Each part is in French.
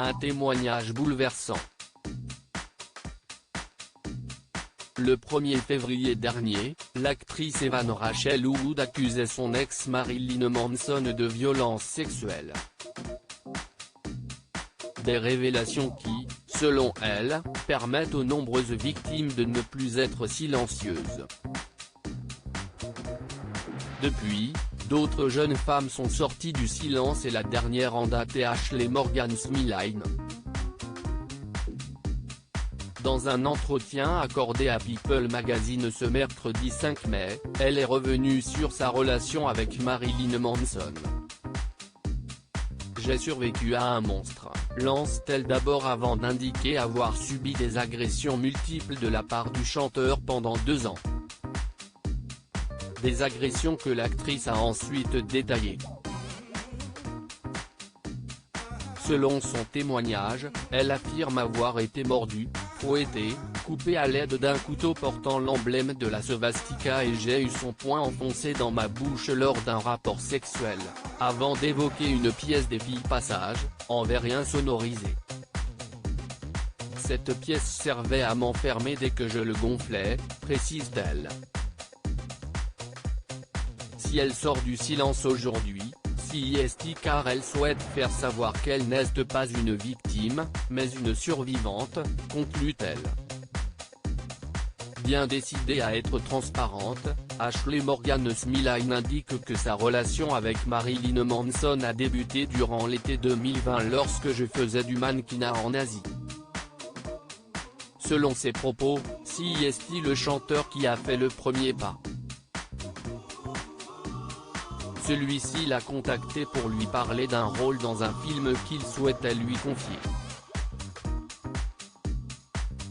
Un témoignage bouleversant. Le 1er février dernier, l'actrice Evan Rachel Wood accusait son ex Marilyn Manson de violences sexuelles. Des révélations qui, selon elle, permettent aux nombreuses victimes de ne plus être silencieuses. Depuis, d'autres jeunes femmes sont sorties du silence et la dernière en date est Ashley Morgan Smilane. Dans un entretien accordé à People Magazine ce mercredi 5 mai, elle est revenue sur sa relation avec Marilyn Manson. « J'ai survécu à un monstre », lance-t-elle d'abord avant d'indiquer avoir subi des agressions multiples de la part du chanteur pendant 2 ans. Des agressions que l'actrice a ensuite détaillées. Selon son témoignage, elle affirme avoir été mordue, fouettée, coupée à l'aide d'un couteau portant l'emblème de la svastika et j'ai eu son poing enfoncé dans ma bouche lors d'un rapport sexuel, avant d'évoquer une pièce des filles passage, en verre insonorisé. Cette pièce servait à m'enfermer dès que je le gonflais, précise-t-elle. Si elle sort du silence aujourd'hui, c'est car elle souhaite faire savoir qu'elle n'est pas une victime, mais une survivante, conclut-elle. Bien décidée à être transparente, Ashley Morgan Smilane indique que sa relation avec Marilyn Manson a débuté durant l'été 2020 lorsque je faisais du mannequinat en Asie. Selon ses propos, c'est le chanteur qui a fait le premier pas. Celui-ci l'a contacté pour lui parler d'un rôle dans un film qu'il souhaitait lui confier.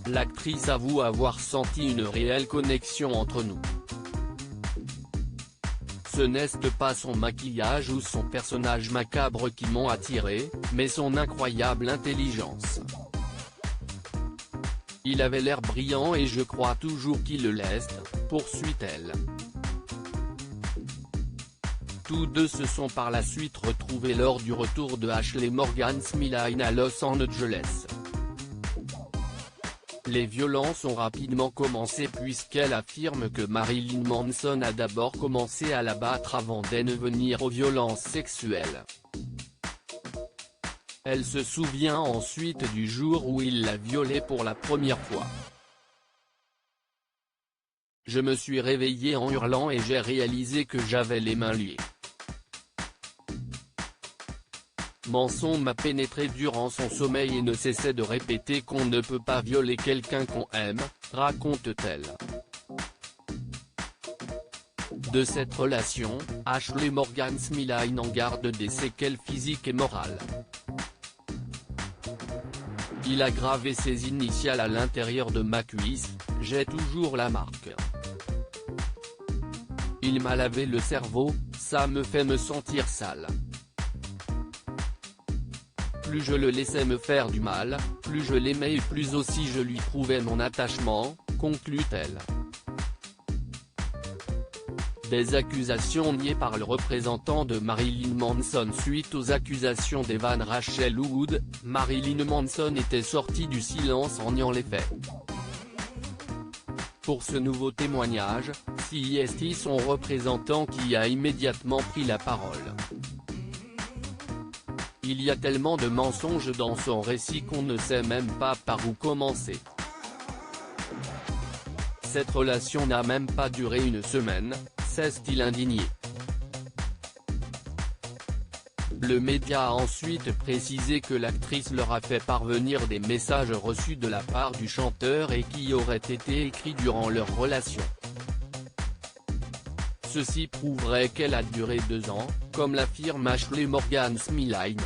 L'actrice avoue avoir senti une réelle connexion entre nous. Ce n'est pas son maquillage ou son personnage macabre qui m'ont attiré, mais son incroyable intelligence. Il avait l'air brillant et je crois toujours qu'il le laisse, poursuit-elle. Tous deux se sont par la suite retrouvés lors du retour de Ashley Morgan Smilane à Los Angeles. Les violences ont rapidement commencé puisqu'elle affirme que Marilyn Manson a d'abord commencé à la battre avant d'en venir aux violences sexuelles. Elle se souvient ensuite du jour où il l'a violée pour la première fois. Je me suis réveillée en hurlant et j'ai réalisé que j'avais les mains liées. Manson m'a pénétré durant son sommeil et ne cessait de répéter qu'on ne peut pas violer quelqu'un qu'on aime, raconte-t-elle. De cette relation, Ashley Morgan Smilane en garde des séquelles physiques et morales. Il a gravé ses initiales à l'intérieur de ma cuisse, j'ai toujours la marque. Il m'a lavé le cerveau, ça me fait me sentir sale. Plus je le laissais me faire du mal, plus je l'aimais et plus aussi je lui prouvais mon attachement, conclut-elle. Des accusations niées par le représentant de Marilyn Manson suite aux accusations d'Evan Rachel Wood, Marilyn Manson était sortie du silence en niant les faits. Pour ce nouveau témoignage, c'est son représentant qui a immédiatement pris la parole. Il y a tellement de mensonges dans son récit qu'on ne sait même pas par où commencer. Cette relation n'a même pas duré une semaine, s'est-il indigné. Le média a ensuite précisé que l'actrice leur a fait parvenir des messages reçus de la part du chanteur et qui auraient été écrits durant leur relation. Ceci prouverait qu'elle a duré 2 ans, comme l'affirme Ashley Morgan Smilane.